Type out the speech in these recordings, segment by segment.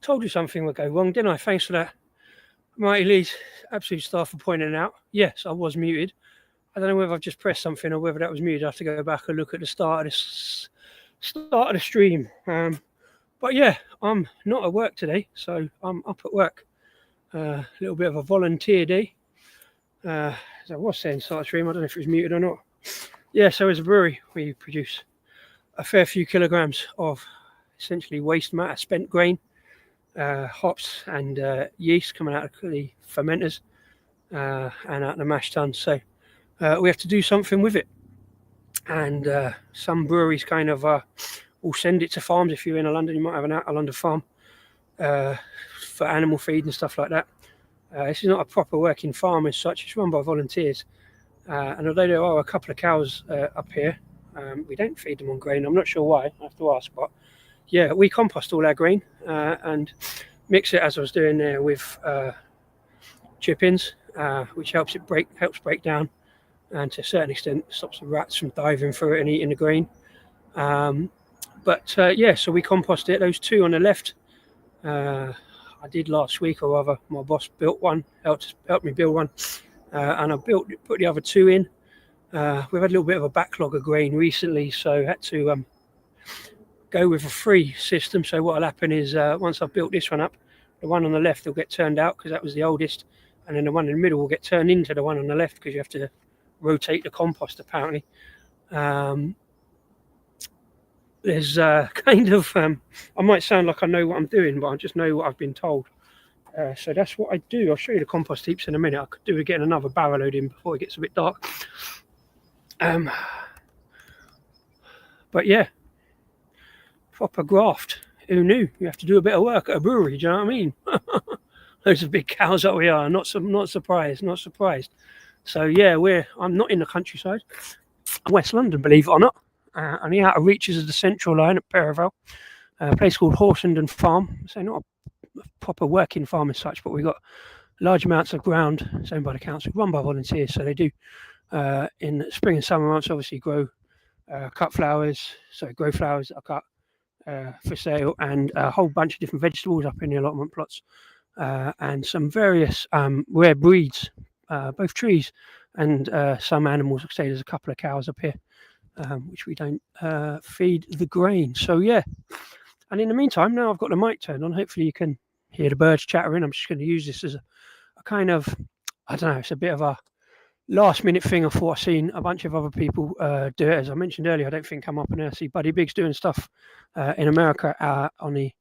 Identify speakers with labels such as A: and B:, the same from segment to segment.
A: Told you something would go wrong, didn't I? Thanks for that. Mighty Lee's absolute star for pointing it out. Yes, I was muted. I don't know whether I've just pressed something or whether that was muted. I have to go back and look at the start of the stream. But yeah, I'm not at work today, so I'm up at work. A little bit of a volunteer day. As I was saying, start stream. I don't know if it was muted or not. Yeah, so as a brewery, we produce a fair few kilograms of essentially waste matter, spent grain, hops and yeast coming out of the fermenters and out of the mash tuns. So we have to do something with it. And some breweries kind of will send it to farms. If you're in London, you might have an out of London farm for animal feed and stuff like that. This is not a proper working farm as such. It's run by volunteers. And although there are a couple of cows up here, we don't feed them on grain. I'm not sure why. I have to ask. But yeah, we compost all our grain and mix it, as I was doing there, with chip-ins, which helps break down, and to a certain extent stops the rats from diving through it and eating the grain. Yeah, so we compost it. Those two on the left, I did last week, or rather, my boss built one, helped me build one, and I put the other two in. We've had a little bit of a backlog of grain recently, so I had to go with a free system. So what will happen is once I've built this one up, the one on the left will get turned out because that was the oldest, and then the one in the middle will get turned into the one on the left because you have to rotate the compost apparently. There's kind of I might sound like I know what I'm doing, but I just know what I've been told. So that's what I do. I'll show you the compost heaps in a minute. I could do with getting another barrel load in before it gets a bit dark. But yeah, proper graft. Who knew? You have to do a bit of work at a brewery. Do you know what I mean? Those are big cows that we are. Not surprised. So yeah, I'm not in the countryside. I'm West London, believe it or not. On the outer reaches of the central line at Perivale, a place called Horsenden Farm. So not a proper working farm as such, but we've got large amounts of ground. It's owned by the council, run by volunteers. So they do in spring and summer months obviously grow flowers that are cut for sale, and a whole bunch of different vegetables up in the allotment plots, and some various rare breeds, both trees and some animals. Like I say, there's a couple of cows up here, which we don't feed the grain. So yeah, and in the meantime, now I've got the mic turned on, hopefully you can hear the birds chattering. I'm just going to use this as a kind of, I don't know, it's a bit of a last minute thing. I thought I'd seen a bunch of other people do it. As I mentioned earlier, I don't think I'm up and I see Buddy Biggs doing stuff in America on the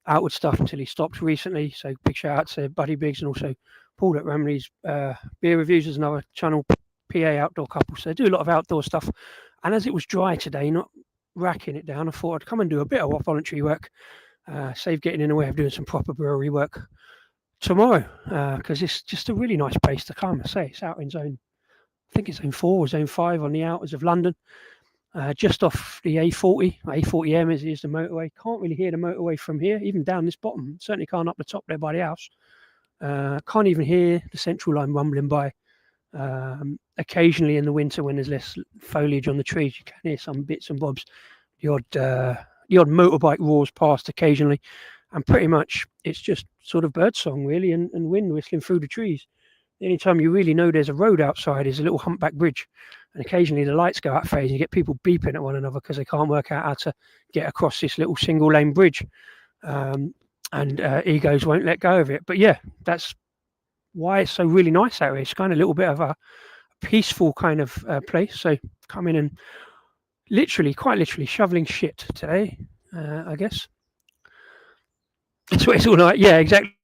A: outward stuff until he stopped recently. So big shout out to Buddy Biggs, and also Paul at Ramley's Beer Reviews is another channel, PA Outdoor Couple. So they do a lot of outdoor stuff. And as it was dry today, not racking it down, I thought I'd come and do a bit of voluntary work, save getting in the way of doing some proper brewery work tomorrow, because it's just a really nice place to come. I say it's out in zone, I think it's zone 4 or zone 5 on the outers of London, just off the A40M is the motorway. Can't really hear the motorway from here, even down this bottom. Certainly can't up the top there by the house. Can't even hear the central line rumbling by. Occasionally in the winter when there's less foliage on the trees, you can hear some bits and bobs. The odd motorbike roars past occasionally, and pretty much it's just sort of birdsong really, and wind whistling through the trees. The only time you really know there's a road outside is a little humpback bridge, and occasionally the lights go out phase and you get people beeping at one another because they can't work out how to get across this little single lane bridge, and egos won't let go of it. But yeah, that's why it's so really nice out here. It's kind of a little bit of a peaceful kind of place. So come in and quite literally shoveling shit today, I guess. That's what it's all like. Yeah, exactly.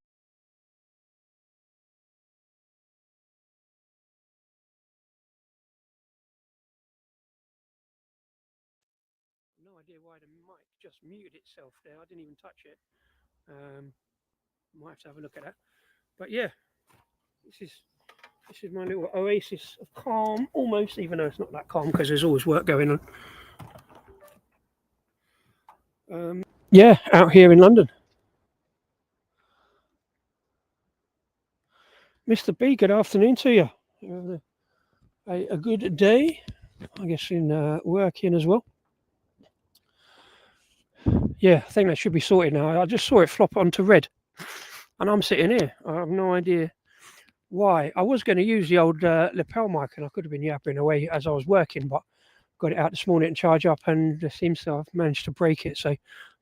A: No idea why the mic just muted itself there. I didn't even touch it. Might have to have a look at that. But yeah, this is my little oasis of calm, almost, even though it's not that calm because there's always work going on. Yeah, out here in London. Mr. B, good afternoon to you. You have a good day, I guess, in working as well. Yeah, I think that should be sorted now. I just saw it flop onto red, and I'm sitting here. I have no idea why. I was going to use the old lapel mic, and I could have been yapping away as I was working, but got it out this morning to charge up, and it seems to have managed to break it. So I've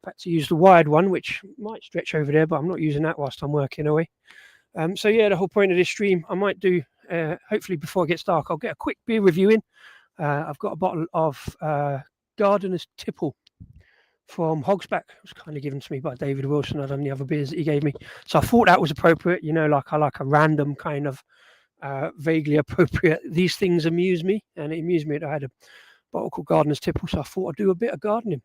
A: had to use the wired one, which might stretch over there, but I'm not using that whilst I'm working away. So yeah, the whole point of this stream, I might do, hopefully before it gets dark, I'll get a quick beer review in. I've got a bottle of Gardener's Tipple from Hogsback. It was kindly given to me by David Wilson. I'd done the other beers that he gave me. So I thought that was appropriate. Like I like a random kind of vaguely appropriate. These things amuse me, and it amused me that I had a bottle called Gardener's Tipple, so I thought I'd do a bit of gardening.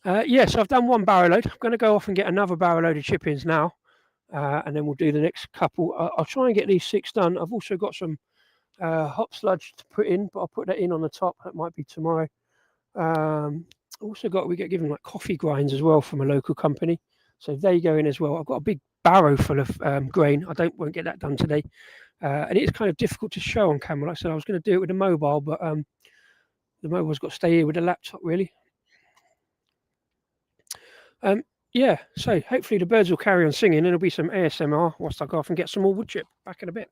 A: So I've done one barrow load. I'm going to go off and get another barrow load of chip-ins now, and then we'll do the next couple. I'll try and get these 6 done. I've also got some hop sludge to put in, but I'll put that in on the top. That might be tomorrow. We get given like coffee grinds as well from a local company, so they go in as well. I've got a big barrow full of grain. Won't get that done today, and it's kind of difficult to show on camera. Like I said, I was going to do it with a mobile, but the mobile's got to stay here with the laptop really. So hopefully the birds will carry on singing and there'll be some ASMR whilst I go off and get some more wood chip. Back in a bit.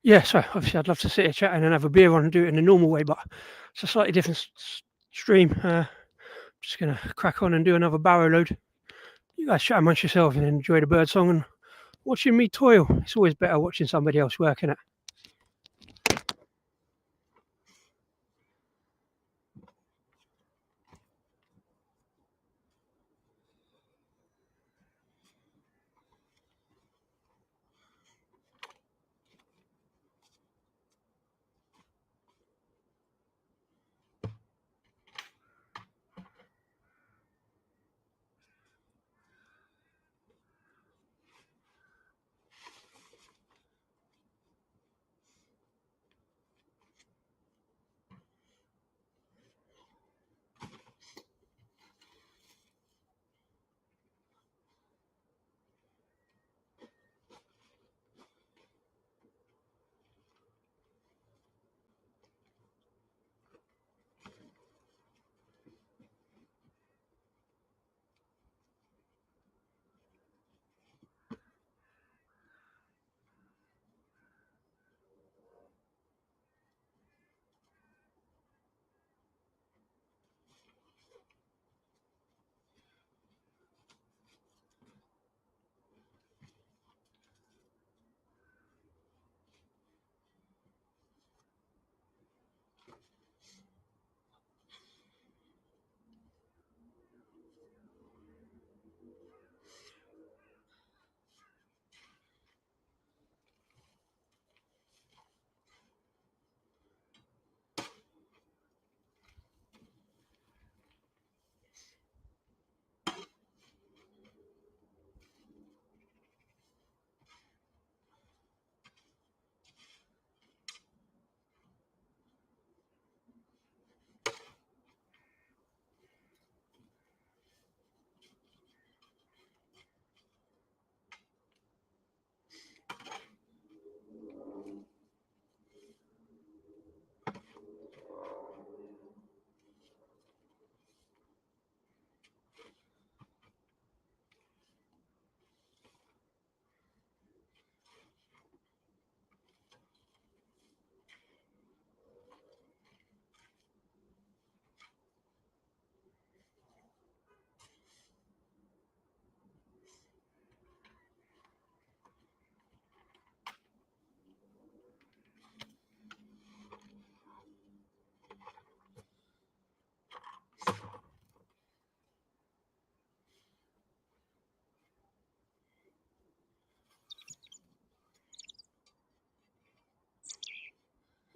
A: Yeah, so obviously I'd love to sit here chatting and have a beer on and do it in a normal way, but it's a slightly different stream. Just going to crack on and do another barrow load. You guys chat amongst yourselves and enjoy the bird song and watching me toil. It's always better watching somebody else working it.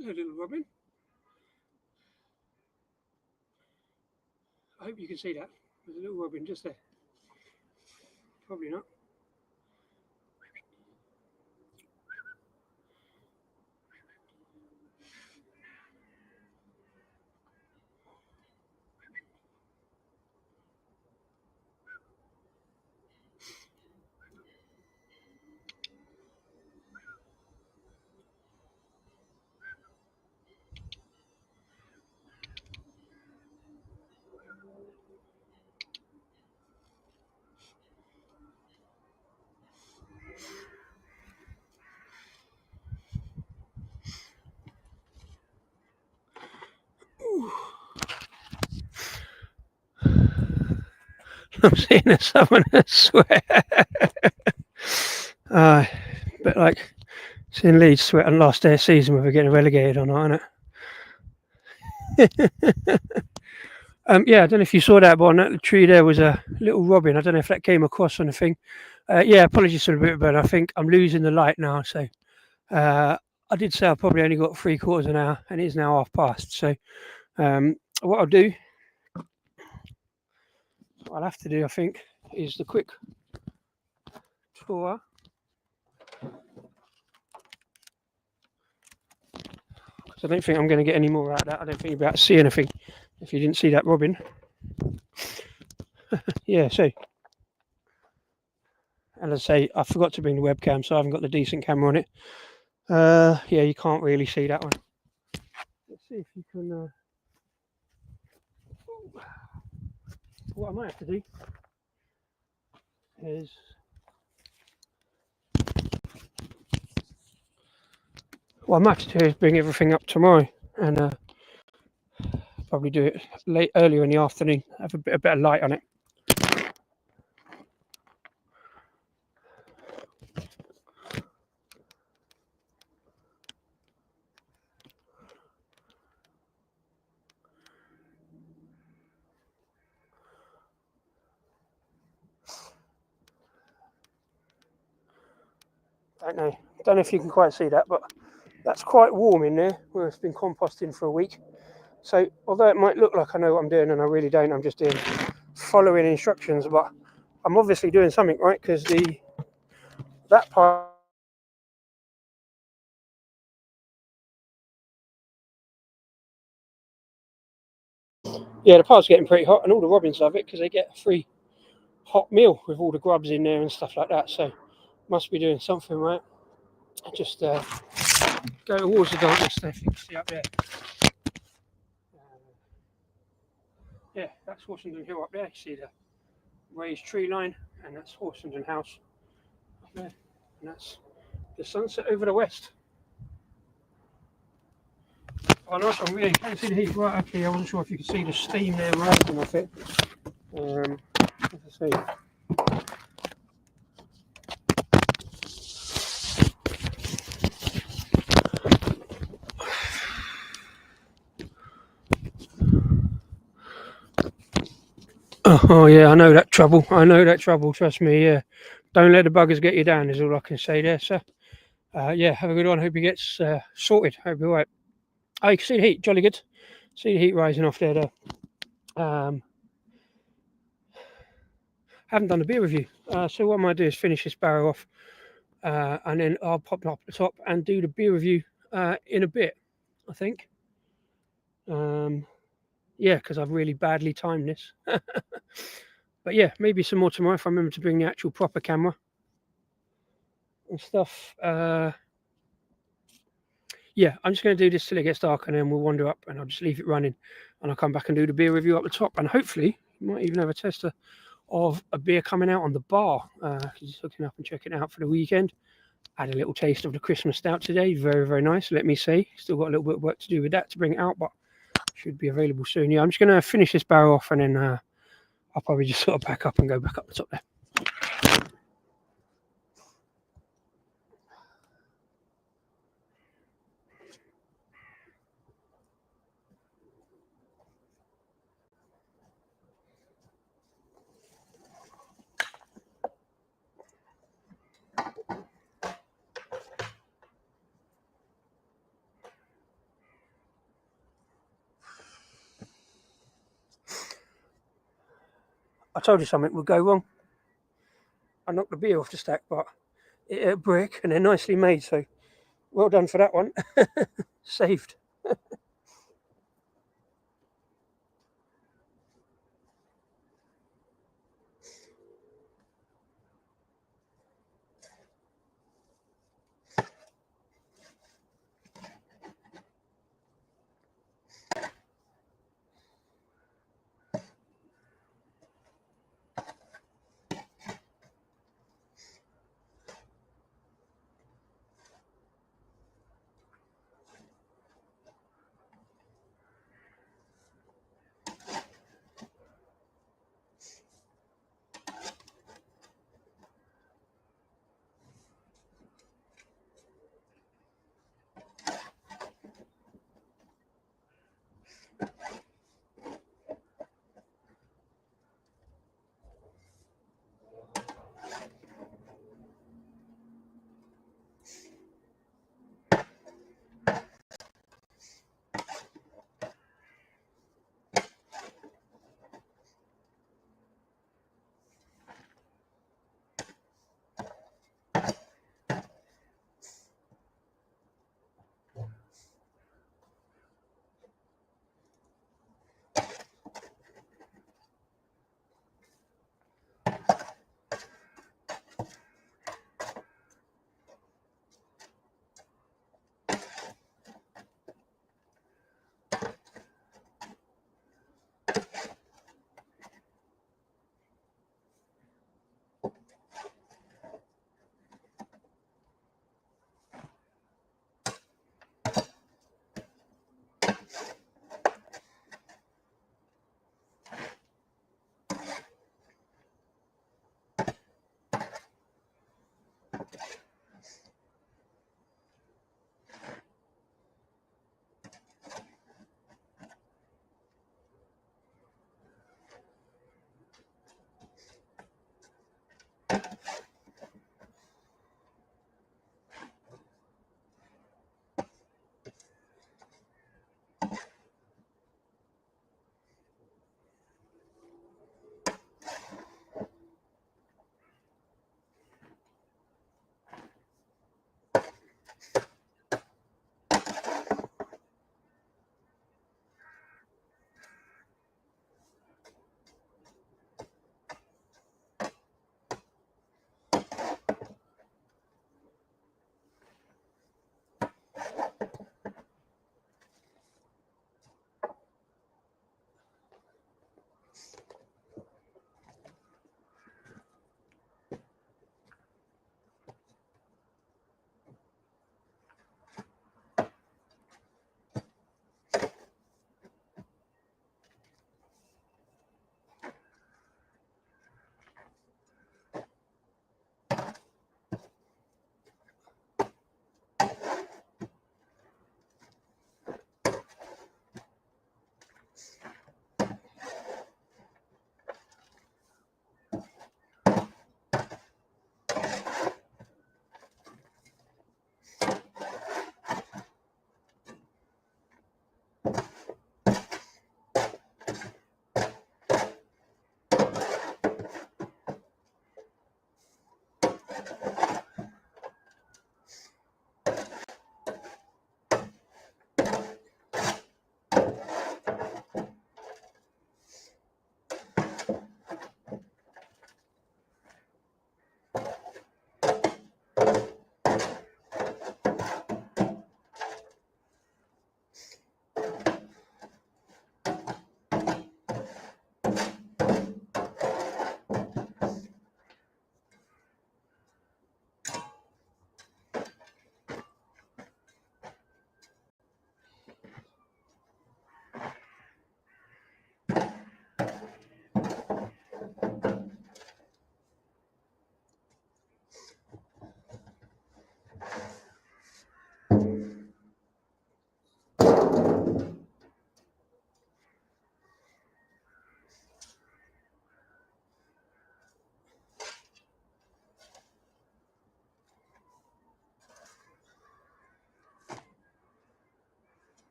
A: Hello, little robin. I hope you can see that. There's a little robin just there. Probably not. I'm seeing a southerner sweat. But like seeing Leeds sweat on last day of season whether we're getting relegated or not, isn't it? Yeah, I don't know if you saw that, but on that tree there was a little robin. I don't know if that came across on the thing. Yeah, apologies for the bit, but I think I'm losing the light now. So I did say I probably only got 3/4 of an hour, and it is now 1/2 past. So what I'll do, what I'll have to do, I think, is the quick tour. Because I don't think I'm going to get any more out of that. I don't think you'll be able to see anything if you didn't see that robin. Yeah, so. And as I say, I forgot to bring the webcam, so I haven't got the decent camera on it. Yeah, you can't really see that one. Let's see if you can. What I might have to do is bring everything up tomorrow and probably do it earlier in the afternoon. Have a bit of light on it. Don't know if you can quite see that, but that's quite warm in there where it's been composting for a week. So although it might look like I know what I'm doing, and I really don't, I'm just following instructions, but I'm obviously doing something right because that part. Yeah, the part's getting pretty hot, and all the robins love it because they get a free hot meal with all the grubs in there and stuff like that. So must be doing something right. Just go towards the darkness there, if you can see up there. Yeah, that's Horsenden Hill up there. You see the raised tree line, and that's Horsenden House up there, and that's the sunset over the west. Oh, nice one, really. Can't see the heat right up here. I wasn't sure if you could see the steam there rising off it. Let's see. Oh yeah, I know that trouble. Trust me. Yeah, don't let the buggers get you down. Is all I can say there, sir. Yeah, have a good one. Hope he gets sorted. Hope you're all right. Oh, you can see the heat. Jolly good. See the heat rising off there. Haven't done a beer review. So what I might do is finish this barrow off, and then I'll pop up the top and do the beer review in a bit. I think. Yeah, because I've really badly timed this. But yeah, maybe some more tomorrow if I remember to bring the actual proper camera and stuff. Yeah, I'm just going to do this till it gets dark, and then we'll wander up, and I'll just leave it running, and I'll come back and do the beer review up the top, and hopefully you might even have a tester of a beer coming out on the bar. Just hooking up and checking it out for the weekend. Had a little taste of the Christmas stout today. Very, very nice, let me say. Still got a little bit of work to do with that to bring it out, but should be available soon. Yeah, I'm just going to finish this barrel off, and then I'll probably just sort of back up and go back up the top there. I told you something would go wrong. I knocked the beer off the stack, but it hit a brick and they're nicely made, so well done for that one. Saved.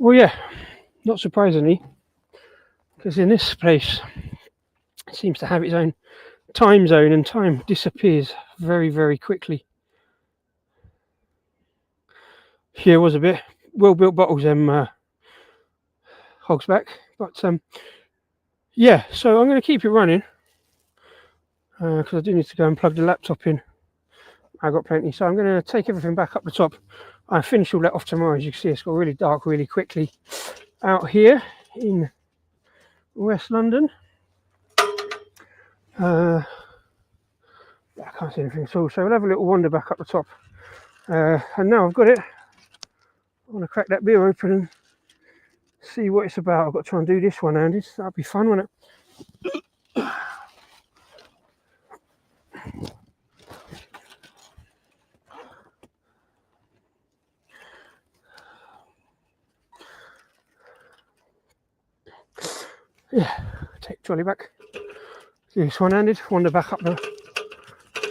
A: Well, yeah, not surprisingly, because in this place it seems to have its own time zone, and time disappears very, very quickly. Here was a bit well-built bottles, Hogsback, but yeah. So I'm going to keep it running because I do need to go and plug the laptop in. I've got plenty, so I'm going to take everything back up the top. I finish all that off tomorrow. As you can see, it's got really dark really quickly out here in West London. I can't see anything at all, so we'll have a little wander back up the top. And now I've got it, I want to crack that beer open and see what it's about. I've got to try and do this one, Andy. That'll be fun, won't it? Yeah, take the trolley back. Do this one-handed, wander back up the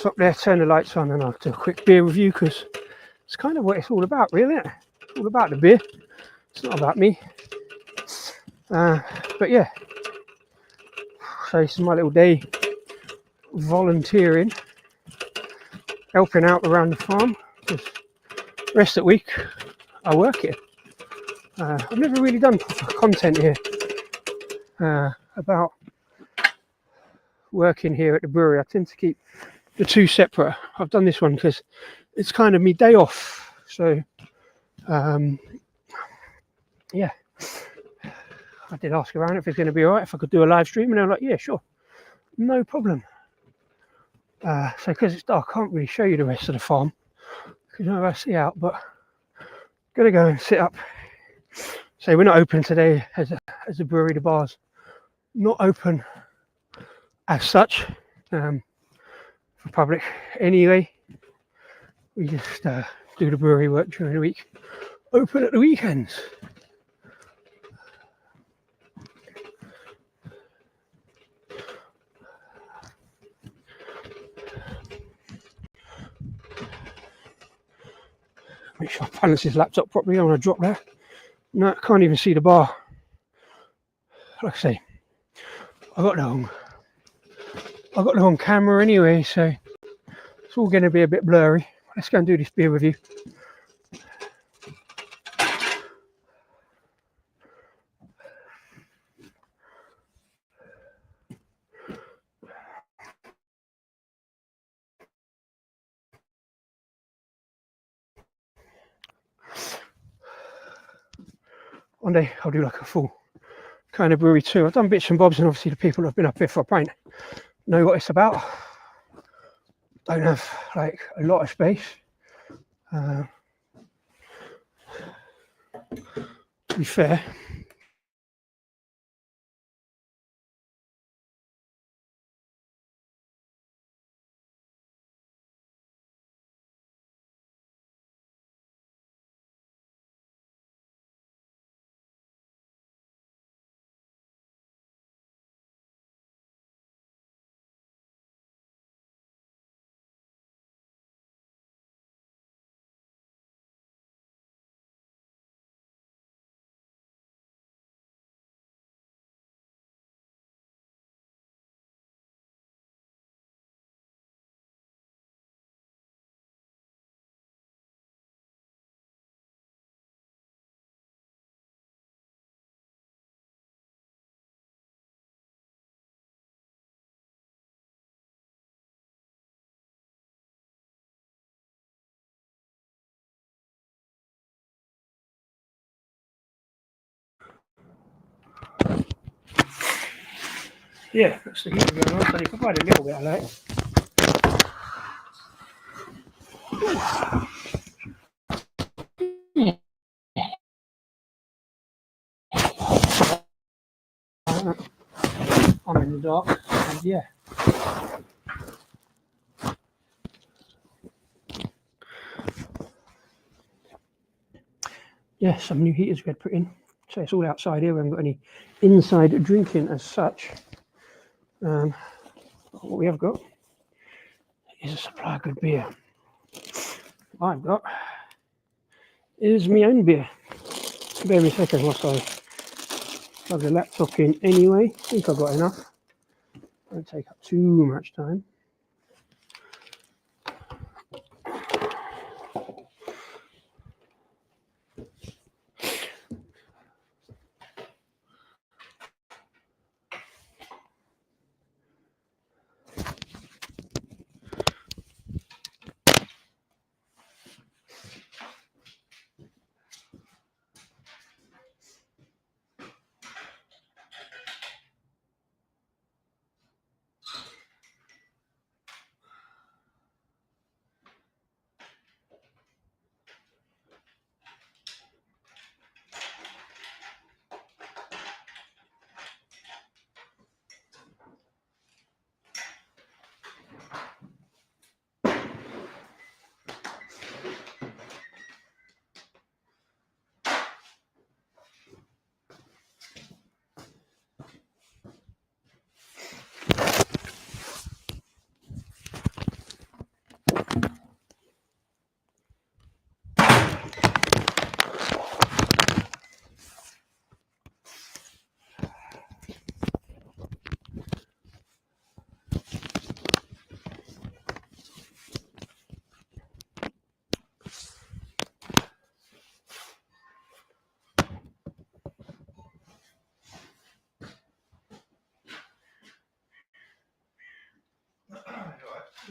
A: top there, turn the lights on, and I'll do a quick beer review because it's kind of what it's all about, really, isn't it? It's all about the beer. It's not about me. But yeah, so this is my little day volunteering, helping out around the farm, because the rest of the week I work here. I've never really done content here about working here at the brewery. I tend to keep the two separate. I've done this one because it's kind of me day off. So yeah, I did ask around if it's going to be all right if I could do a live stream, and they were like, yeah, sure, no problem. So because it's dark, I can't really show you the rest of the farm because you know I see out, but I'm gonna go and sit up. So we're not open today as a brewery. The bar's not open as such for public anyway. We just do the brewery work during the week, open at the weekends. Make sure I balance this laptop properly. I want to drop that. No, I can't even see the bar. Like I say, I got the wrong camera anyway, so it's all going to be a bit blurry. Let's go and do this beer review. One day I'll do like a full kind of brewery too. I've done bits and bobs, and obviously the people that have been up here for a pint know what it's about. Don't have like a lot of space. To be fair, yeah, that's the heat going on, so you can provide a little bit of light. I'm in the dark, and yeah. Yeah, some new heaters we had put in. So it's all outside here. We haven't got any inside drinking as such. What we have got is a supply of good beer. What I've got is my own beer. Bear me a second whilst I plug the laptop in anyway. I think I've got enough. Don't take up too much time.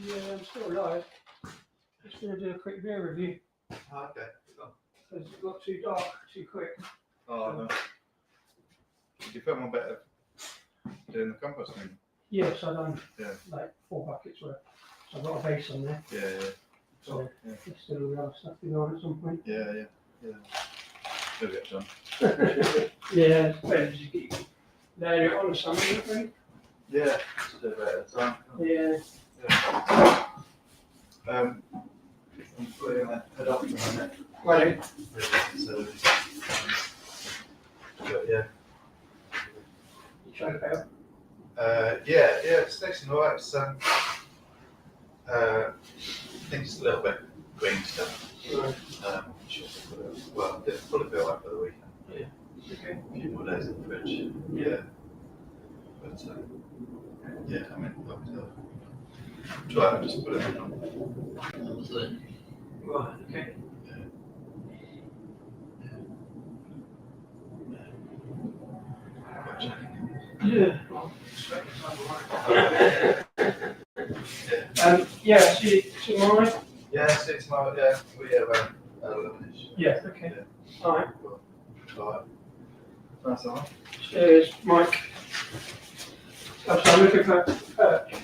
A: Yeah, I'm still live. Just going to do a quick beer review.
B: Oh, okay.
A: Because it got too dark too quick.
B: Oh, no. Did you film a bit of doing the composting?
A: Yes, I've done
B: Yeah.
A: like 4 buckets worth. So I've got a base on there.
B: Yeah.
A: So
B: Yeah.
A: there's still all the other stuff to go on at some point.
B: Yeah. It'll get done.
A: Yeah, it's better to keep layering it on or something, I think.
B: Yeah, just do a bit at a time.
A: Yeah.
B: I'm putting a adapter on it.
A: Right.
B: So, but yeah.
A: You try it out.
B: Yeah, it's nice and alright. It's I think it's a little bit green stuff.
A: Right.
B: Well, it'll probably be alright for the weekend.
A: Yeah. Okay.
B: A few more days in the fridge. Yeah. But yeah, I mean, try and just put it on.
A: Right, okay. Yeah. Well, yeah, see you tomorrow.
B: Yeah, see you tomorrow. Yeah, we have 11ish.
A: Yeah, okay.
B: Yeah.
A: Alright.
B: Alright. That's all right.
A: Cheers, Mike. So I'm looking for perch.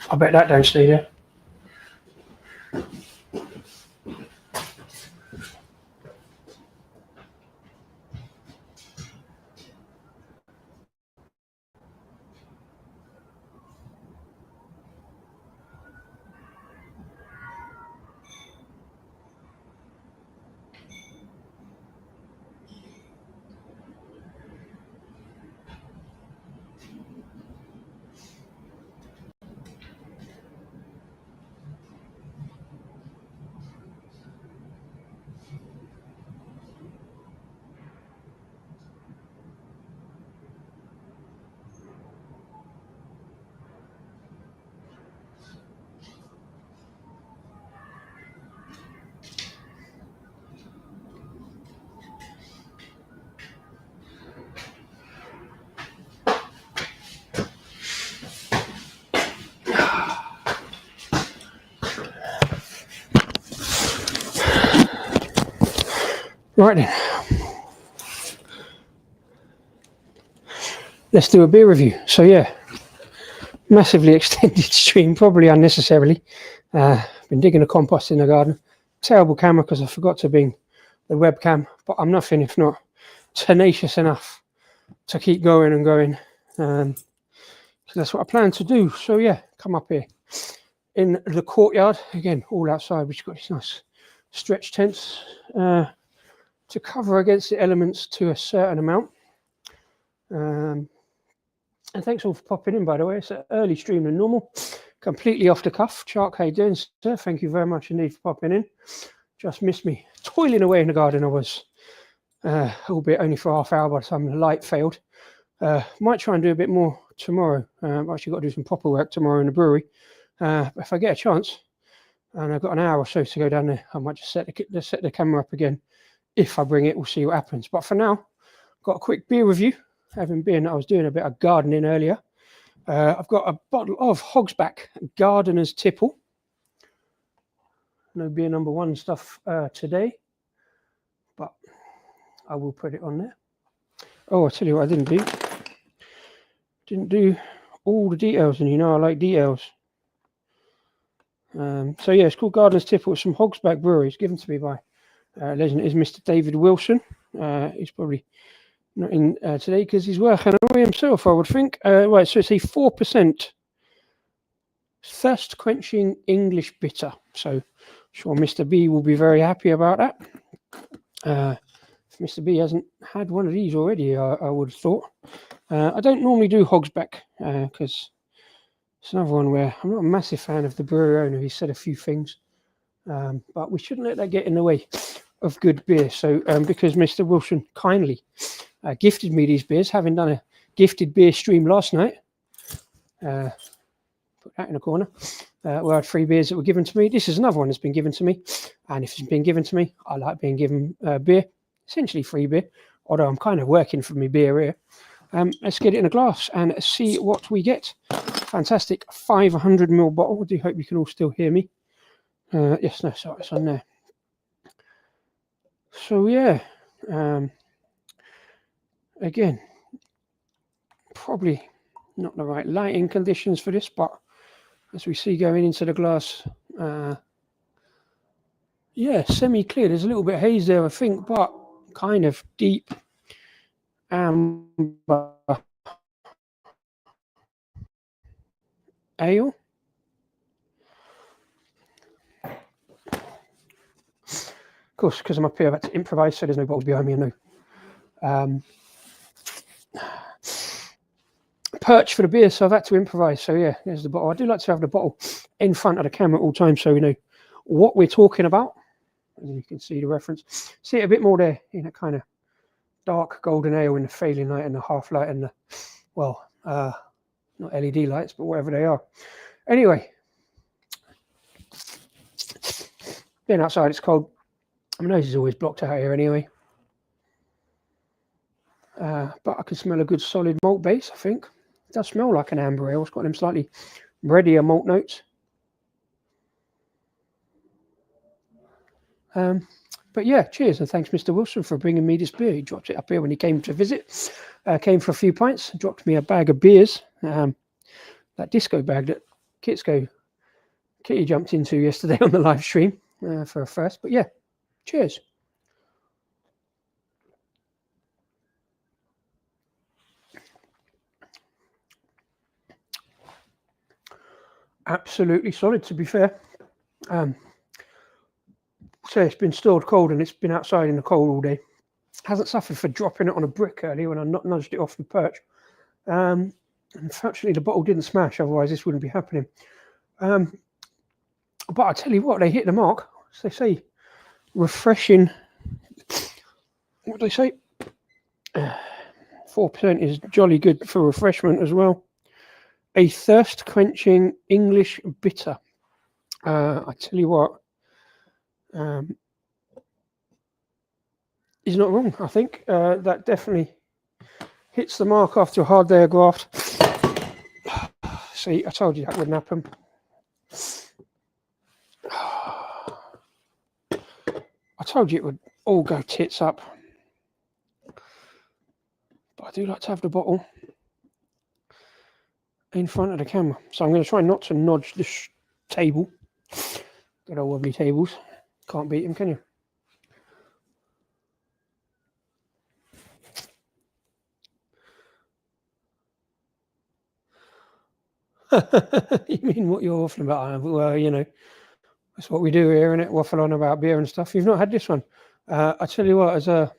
A: I bet that don't stay there. Right then, let's do a beer review. So yeah, massively extended stream, probably unnecessarily. Been digging a compost in the garden. Terrible camera because I forgot to bring the webcam, but I'm nothing if not tenacious enough to keep going and going. So that's what I plan to do. So yeah, come up here in the courtyard again, all outside. We've got these nice stretch tents to cover against the elements to a certain amount. And thanks all for popping in, by the way. It's an early stream than normal, completely off the cuff. Chark, how you doing, sir? Thank you very much indeed for popping in. Just missed me toiling away in the garden. I was, albeit only for half hour by the time the light failed. Might try and do a bit more tomorrow. I've actually got to do some proper work tomorrow in the brewery. If I get a chance, and I've got an hour or so to go down there, I might just set the camera up again. If I bring it, we'll see what happens. But for now, got a quick beer review. Having been, I was doing a bit of gardening earlier. I've got a bottle of Hogsback Gardener's Tipple. No beer number one stuff today, but I will put it on there. Oh, I'll tell you what I didn't do. Didn't do all the details, and you know I like details. So yeah, it's called Gardener's Tipple. It's from Hogsback Brewery. It's given to me by legend is Mr. David Wilson. He's probably not in today because he's working away himself, I would think. Right, so it's a 4% thirst-quenching English bitter. So I'm sure Mr. B will be very happy about that. If Mr. B hasn't had one of these already, I would have thought. I don't normally do Hogsback because it's another one where I'm not a massive fan of the brewery owner. He said a few things, but we shouldn't let that get in the way of good beer. So because Mr. Wilson kindly gifted me these beers, having done a gifted beer stream last night, put that in a corner, where I had 3 beers that were given to me. This is another one that's been given to me, and if it's been given to me, I like being given beer, essentially free beer, although I'm kind of working for my beer here. Let's get it in a glass and see what we get. Fantastic 500ml bottle. I do hope you can all still hear me. Yes, no, sorry, it's on there. So yeah, again, probably not the right lighting conditions for this, but as we see going into the glass, yeah, semi-clear. There's a little bit of haze there, I think, but kind of deep amber ale. Of course, because I'm up here, I've had to improvise, so there's no bottles behind me, and no perch for the beer, so I've had to improvise. So yeah, there's the bottle. I do like to have the bottle in front of the camera at all times, so we know what we're talking about. And you can see the reference. See it a bit more there in a kind of dark golden ale in the failing light and the half light and the, well, not LED lights, but whatever they are. Anyway, being outside, it's cold. My nose is always blocked out here anyway. But I can smell a good solid malt base, I think. It does smell like an amber ale. It's got them slightly breadier malt notes. But yeah, cheers, and thanks Mr. Wilson for bringing me this beer. He dropped it up here when he came to visit. Came for a few pints, dropped me a bag of beers. That disco bag that Kitty jumped into yesterday on the live stream for a first. But yeah, cheers. Absolutely solid, to be fair. So it's been stored cold and it's been outside in the cold all day. Hasn't suffered for dropping it on a brick earlier when I nudged it off the perch. Unfortunately, the bottle didn't smash, otherwise this wouldn't be happening. But I tell you what, they hit the mark. As they say, refreshing. What do they say? 4% is jolly good for refreshment as well. A thirst-quenching English bitter. I tell you what, he's not wrong. I think that definitely hits the mark after a hard day of graft. See, I told you that wouldn't happen. I told you it would all go tits up. But I do like to have the bottle in front of the camera. So I'm going to try not to nudge the table. Good old wobbly tables. Can't beat them, can you? You mean what you're waffling about? Well, you know, that's what we do here, innit? Waffle on about beer and stuff. You've not had this one. I tell you what, as a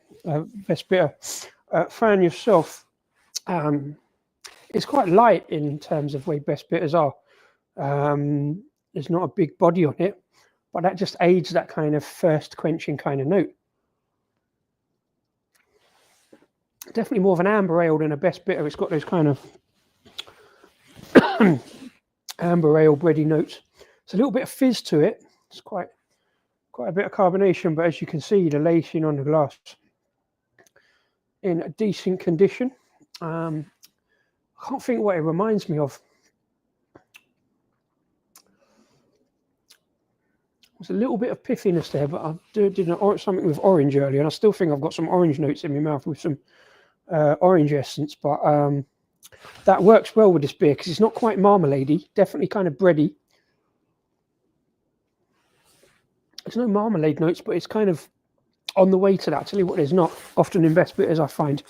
A: best bitter fan yourself, it's quite light in terms of way best bitters are. There's not a big body on it, but that just aids that kind of first quenching kind of note. Definitely more of an amber ale than a best bitter. It's got those kind of amber ale bready notes. It's a little bit of fizz to it. It's quite a bit of carbonation, but as you can see, the lacing on the glass in a decent condition. I can't think what it reminds me of. There's a little bit of piffiness there, but I did something with orange earlier, and I still think I've got some orange notes in my mouth with some orange essence, but that works well with this beer because it's not quite marmaladey, definitely kind of bready. There's no marmalade notes, but it's kind of on the way to that. I'll tell you what, there's not. Often in best bitters, I find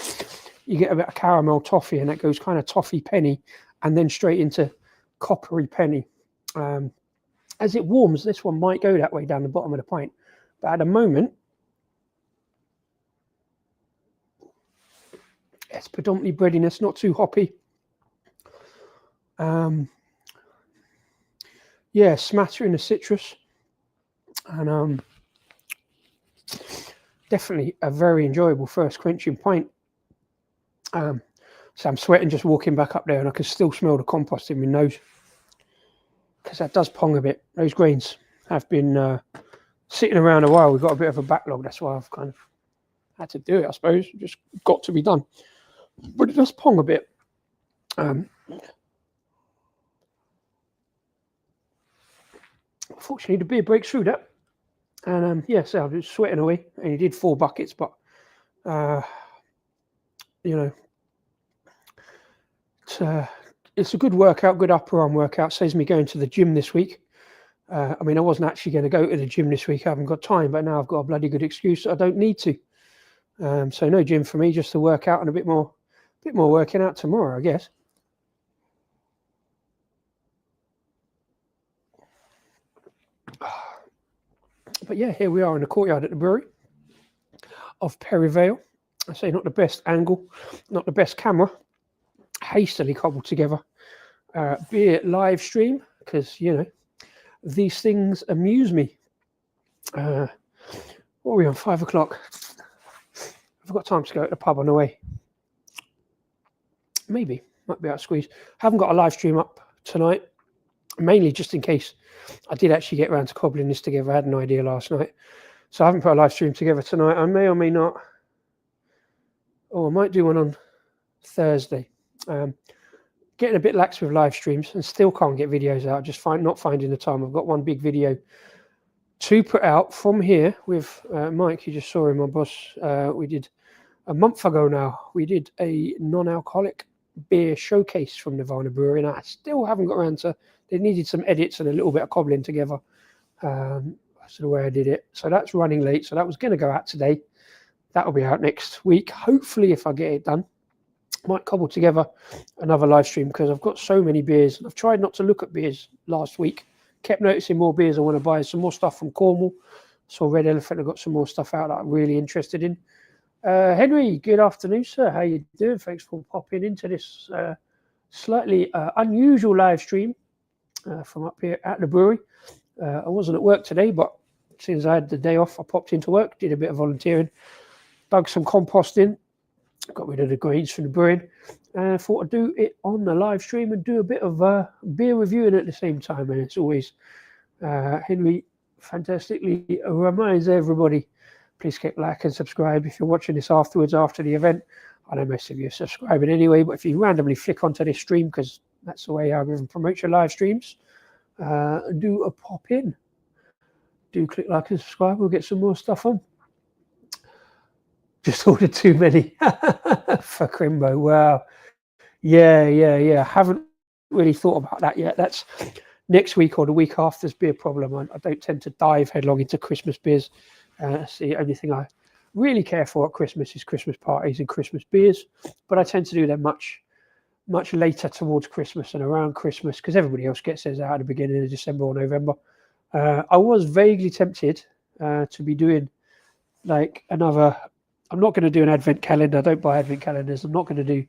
A: you get a bit of caramel toffee, and that goes kind of toffee penny, and then straight into coppery penny. As it warms, this one might go that way down the bottom of the pint, but at the moment, it's predominantly breadiness, not too hoppy. Yeah, smattering of citrus, and definitely a very enjoyable first quenching pint. So I'm sweating just walking back up there, and I can still smell the compost in my nose because that does pong a bit. Those grains have been sitting around a while. We've got a bit of a backlog. That's why I've kind of had to do it, I suppose. It just got to be done. But it does pong a bit. Fortunately, the beer breaks through that. And yeah, so I was sweating away. And he did 4 buckets, but, you know, it's a good workout, good upper arm workout. Saves me going to the gym this week. I mean, I wasn't actually going to go to the gym this week. I haven't got time, but now I've got a bloody good excuse. I don't need to. So no gym for me, just to work out and a bit more working out tomorrow, I guess. But yeah, here we are in the courtyard at the brewery of Perivale. I say not the best angle, not the best camera. Hastily cobbled together beer live stream because, you know, these things amuse me. What are we on? 5 o'clock. I've got time to go to the pub on the way. Maybe. Might be out of squeeze. Haven't got a live stream up tonight, mainly just in case I did actually get around to cobbling this together. I had an idea last night. So I haven't put a live stream together tonight. I may or may not. Oh, I might do one on Thursday. Getting a bit lax with live streams and still can't get videos out. Just not finding the time. I've got one big video to put out from here with Mike. You just saw him, my boss. We did a month ago now. We did a non-alcoholic beer showcase from Nirvana Brewery, and I still haven't got around to. They needed some edits and a little bit of cobbling together. That's the way I did it. So that's running late. So that was going to go out today. That'll be out next week. Hopefully, if I get it done, might cobble together another live stream because I've got so many beers. I've tried not to look at beers last week. Kept noticing more beers I want to buy. Some more stuff from Cornwall. So Red Elephant, I've got some more stuff out that I'm really interested in. Henry, good afternoon, sir. How you doing? Thanks for popping into this slightly unusual live stream from up here at the brewery. I wasn't at work today, but since I had the day off, I popped into work, did a bit of volunteering, dug some composting, got rid of the grains from the brewing, and thought I'd do it on the live stream and do a bit of beer reviewing at the same time. And it's always, Henry fantastically reminds everybody, please click like and subscribe if you're watching this afterwards, after the event. I know most of you are subscribing anyway, but if you randomly flick onto this stream, because that's the way algorithm promotes your live streams, do a pop in. Do click like and subscribe. We'll get some more stuff on. just ordered too many for Crimbo. Wow. Yeah. Haven't really thought about that yet. That's next week or the week after's beer problem. I don't tend to dive headlong into Christmas beers. That's the only thing I really care for at Christmas is Christmas parties and Christmas beers. But I tend to do them much later towards Christmas and around Christmas because everybody else gets theirs out at the beginning of December or November. I was vaguely tempted to be doing like another. I'm not going to do an advent calendar. I don't buy advent calendars. I'm not going to do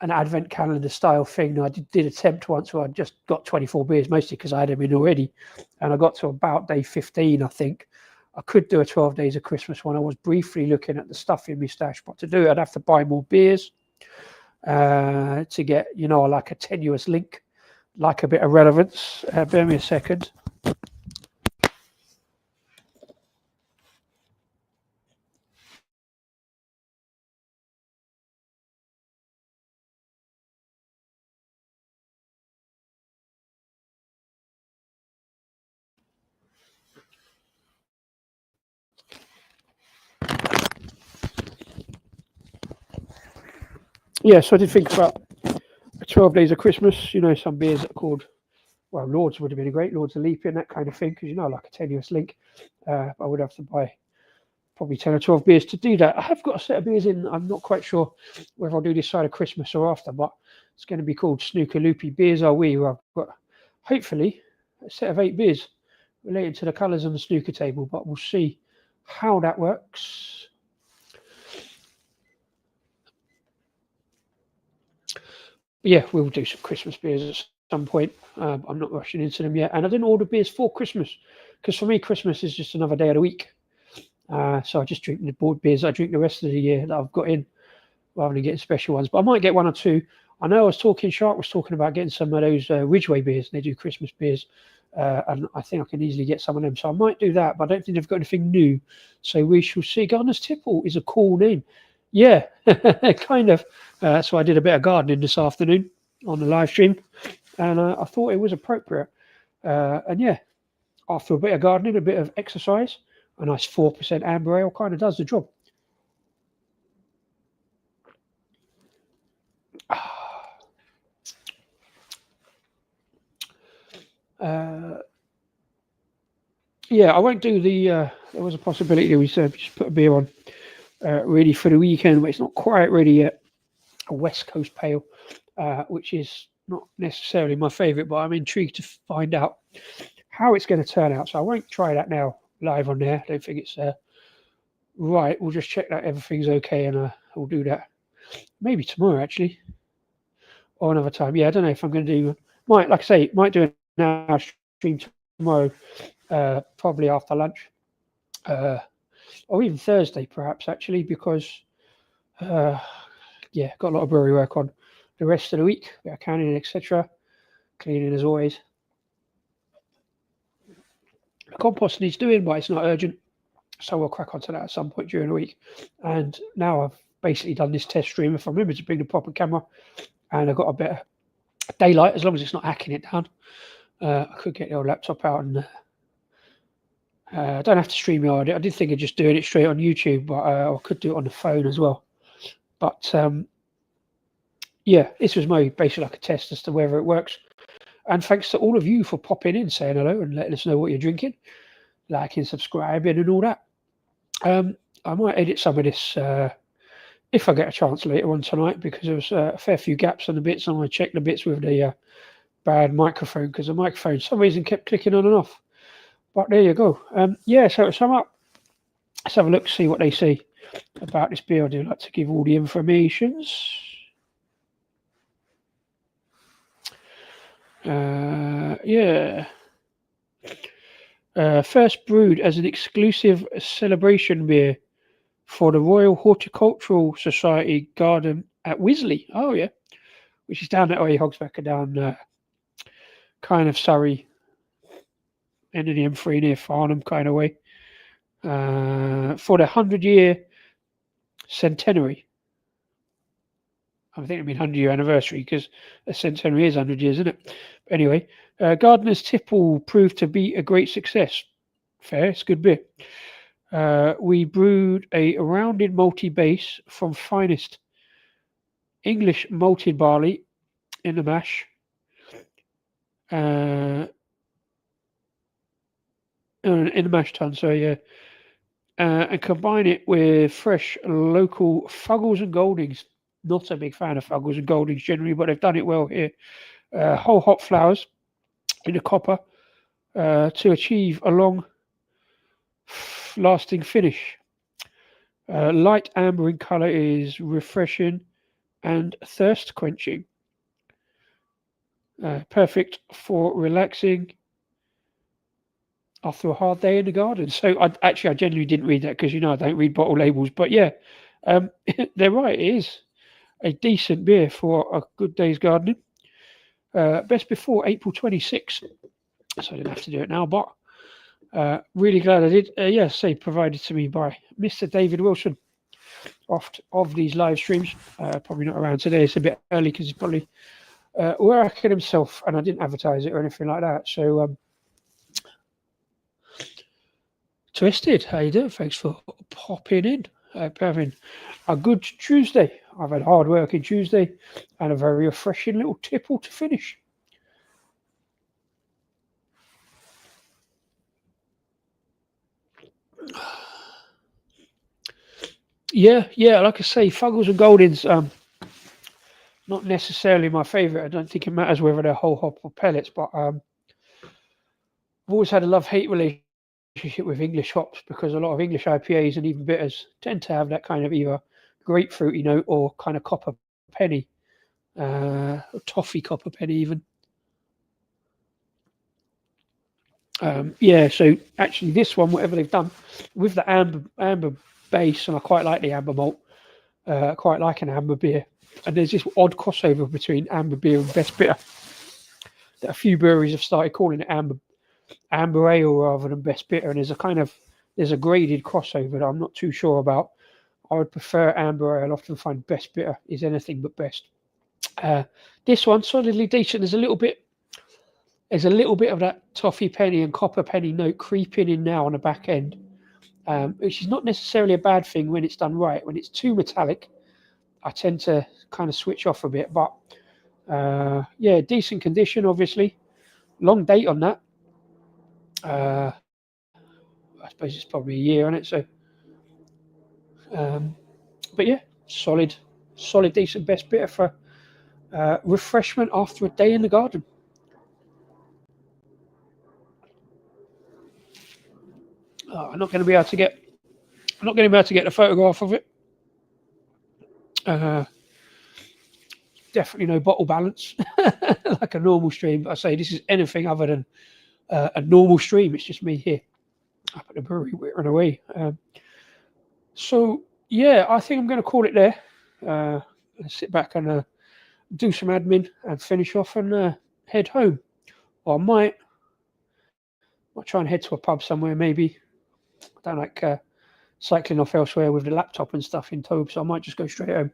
A: an advent calendar style thing. I did attempt once where I just got 24 beers, mostly because I had them in already. And I got to about day 15, I think. I could do a 12 days of Christmas one. I was briefly looking at the stuff in my stash, but to do it, I'd have to buy more beers to get, like a tenuous link, like a bit of relevance. Bear me a second. Yeah, so I did think about 12 days of Christmas. Some beers that are called, well, Lords would have been great, Lords of Leaping, that kind of thing, because, like a tenuous link. I would have to buy probably 10 or 12 beers to do that. I have got a set of beers in. I'm not quite sure whether I'll do this side of Christmas or after, but it's going to be called Snooker Loopy Beers Are We, where I've got, hopefully, a set of 8 beers related to the colours on the snooker table, but we'll see how that works. Yeah, we'll do some Christmas beers at some point. I'm not rushing into them yet. And I didn't order beers for Christmas because for me, Christmas is just another day of the week. So I just drink the board beers I drink the rest of the year that I've got in rather than getting special ones. But I might get 1 or 2. I know Shark was talking about getting some of those Ridgeway beers. They do Christmas beers. And I think I can easily get some of them. So I might do that, but I don't think they've got anything new. So we shall see. Gardener's Tipple is a cool name. Yeah, kind of. So I did a bit of gardening this afternoon on the live stream, and I thought it was appropriate. And yeah, after a bit of gardening, a bit of exercise, a nice 4% amber ale kind of does the job. Yeah, I won't do the. There was a possibility we said just put a beer on ready for the weekend, but it's not quite ready yet. A West Coast pale, which is not necessarily my favourite, but I'm intrigued to find out how it's going to turn out. So I won't try that now live on there. I don't think it's right. We'll just check that everything's okay, and we'll do that maybe tomorrow actually, or another time. Yeah, I don't know if I'm going to do. Like I say, might do an hour stream tomorrow, probably after lunch, or even Thursday perhaps actually, because got a lot of brewery work on the rest of the week, accounting, etc. Cleaning as always. The compost needs doing, but it's not urgent, so we'll crack onto that at some point during the week. And now I've basically done this test stream. If I remember to bring the proper camera, and I've got a bit of daylight, as long as it's not hacking it down, I could get the old laptop out and I don't have to StreamYard. I did think of just doing it straight on YouTube, but I could do it on the phone as well. But yeah, this was basically like a test as to whether it works. And thanks to all of you for popping in, saying hello and letting us know what you're drinking, liking, subscribing and all that. I might edit some of this if I get a chance later on tonight, because there was a fair few gaps on the bits. I'm going to check the bits with the bad microphone, because the microphone for some reason kept clicking on and off. But there you go. Yeah, so to sum up, let's have a look, see what they say about this beer. I do like to give all the informations. Yeah. First brewed as an exclusive celebration beer for the Royal Horticultural Society garden at Wisley. Oh, yeah. Which is down that way, Hogsback, down kind of Surrey, end of the M3 near Farnham kind of way. For the 100-year centenary. I think I mean 100-year anniversary, because a centenary is 100 years, isn't it? But anyway, Gardener's Tipple proved to be a great success. Fair, it's good beer. We brewed a rounded malty base from finest English malted barley in the mash. In the mash tun, so yeah. And combine it with fresh local Fuggles and Goldings. Not a big fan of Fuggles and Goldings generally, but they've done it well here. Whole hop flowers in a copper to achieve a long lasting finish. Light amber in colour is refreshing and thirst quenching. Perfect for relaxing after a hard day in the garden. So I genuinely didn't read that because I don't read bottle labels. But yeah, they're right. It is a decent beer for a good day's gardening. Best before April 26th. So I didn't have to do it now, but really glad I did. Say provided to me by Mr. David Wilson of these live streams. Probably not around today. It's a bit early because he's probably working himself, and I didn't advertise it or anything like that. So Twisted, how you doing? Thanks for popping in. Having a good Tuesday. I've had hard working Tuesday and a very refreshing little tipple to finish. Yeah, like I say, Fuggles and Goldings, not necessarily my favourite. I don't think it matters whether they're whole hop or pellets, but I've always had a love-hate relationship with English hops because a lot of English IPAs and even bitters tend to have that kind of either grapefruity note or kind of copper penny, or toffee copper penny even. So actually this one, whatever they've done with the amber base, and I quite like the amber malt, quite like an amber beer, and there's this odd crossover between amber beer and best bitter that a few breweries have started calling it amber ale rather than best bitter, and there's a graded crossover that I'm not too sure about. I would prefer amber ale. I often find best bitter is anything but best. This one solidly decent. There's a little bit of that toffee penny and copper penny note creeping in now on the back end, which is not necessarily a bad thing when it's done right. When it's too metallic, I tend to kind of switch off a bit. But decent condition, obviously. Long date on that. I suppose it's probably a year on it. So, but yeah, solid, decent best bitter for refreshment after a day in the garden. I'm not going to be able to get a photograph of it. Definitely no bottle balance like a normal stream. But I say this is anything other than a normal stream. It's just me here up at the brewery whittering away. So yeah, I think I'm going to call it there. Sit back and do some admin and finish off and head home. Or I might try and head to a pub somewhere. Maybe I don't like cycling off elsewhere with the laptop and stuff in tow, so I might just go straight home.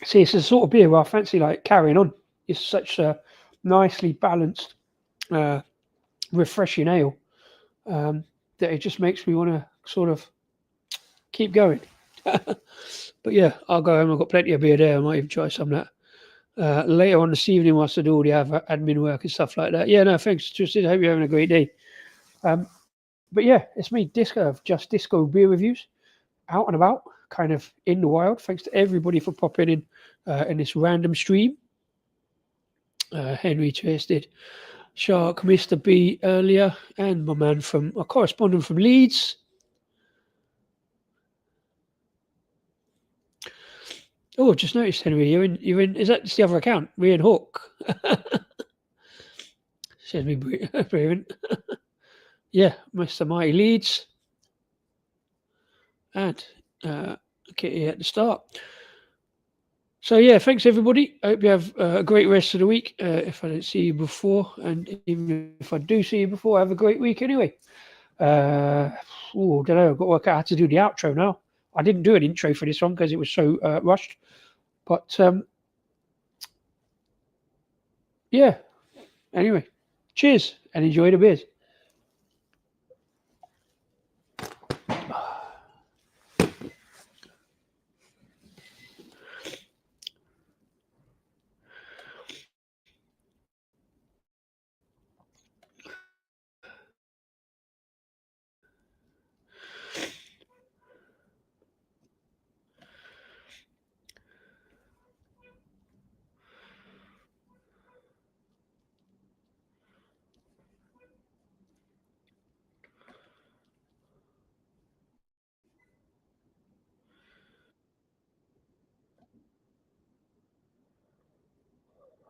A: See, it's a sort of beer where I fancy like carrying on. It's such a nicely balanced, refreshing ale that it just makes me want to sort of keep going. But yeah, I'll go home. I've got plenty of beer there. I might even try some of that later on this evening once I do all the admin work and stuff like that. Yeah, no, thanks, Tristan. I hope you're having a great day. But yeah, it's me, Disco, of Just Disco Beer Reviews, out and about, kind of in the wild. Thanks to everybody for popping in this random stream. Henry Twisted, Shark, Mr. B earlier, and my man from a correspondent from Leeds. Oh, I've just noticed, Henry, you're in. Is that the other account? We're in Hawk. Says me, brilliant. Yeah, Mr. Mighty Leeds, and Kitty at the start. So yeah, thanks everybody. I hope you have a great rest of the week. If I don't see you before, and even if I do see you before, have a great week anyway. Don't know. I've got to work out how to do the outro now. I didn't do an intro for this one because it was so rushed. But yeah. Anyway, cheers and enjoy the beers.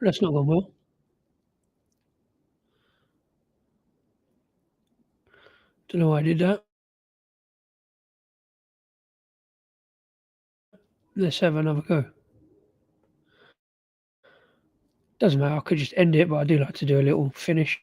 A: That's not gone well. Don't know why I did that. Let's have another go. Doesn't matter, I could just end it, but I do like to do a little finish.